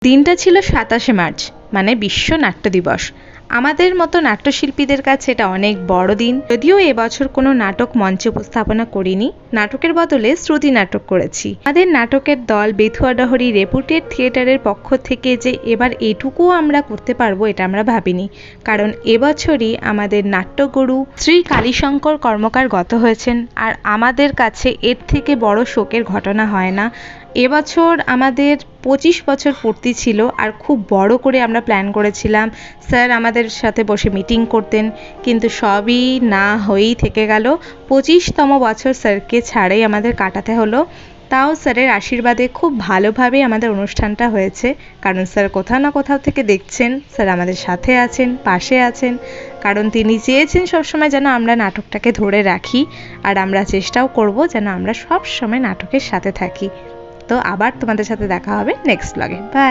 দিনটা ছিল ২৭শে মার্চ, মানে বিশ্ব নাট্য দিবস। আমাদের মতো নাট্যশিল্পীদের কাছে এটা অনেক বড় দিন। যদিও এবছর কোনো নাটক মঞ্চে উপস্থাপনা করিনি, নাটকের বদলে শ্রুতি নাটক করেছি। আমাদের নাটকের দল বেথুয়াডহরি রেপুটেড থিয়েটারের পক্ষ থেকে যে এবার এটুকুও আমরা করতে পারবো এটা আমরা ভাবিনি, কারণ এবছরই আমাদের নাট্যগুরু শ্রী কালীশঙ্কর কর্মকার গত হয়েছেন। আর আমাদের কাছে এর থেকে বড় শোকের ঘটনা হয় না। এবছর আমাদের 25 বছর পূর্তি ছিল, আর খুব বড় করে আমরা প্ল্যান করেছিলাম। স্যার আমাদের সাথে বসে মিটিং করতেন, কিন্তু সবই না হয়েই থেকে গেল। 25তম বছর স্যারকে ছাড়াই আমাদের কাটাতে হলো। তাও স্যারের আশীর্বাদে খুব ভালোভাবে আমাদের অনুষ্ঠানটা হয়েছে, কারণ স্যার কোথাও না কোথাও থেকে দেখছেন, স্যার আমাদের সাথে আছেন, পাশে আছেন, কারণ তিনি চেয়েছেন সবসময় যেন আমরা নাটকটাকে ধরে রাখি, আর আমরা চেষ্টাও করব যেন আমরা সব সময় নাটকের সাথে থাকি। তো আবার তোমাদের সাথে দেখা হবে নেক্সট ব্লগে। বাই।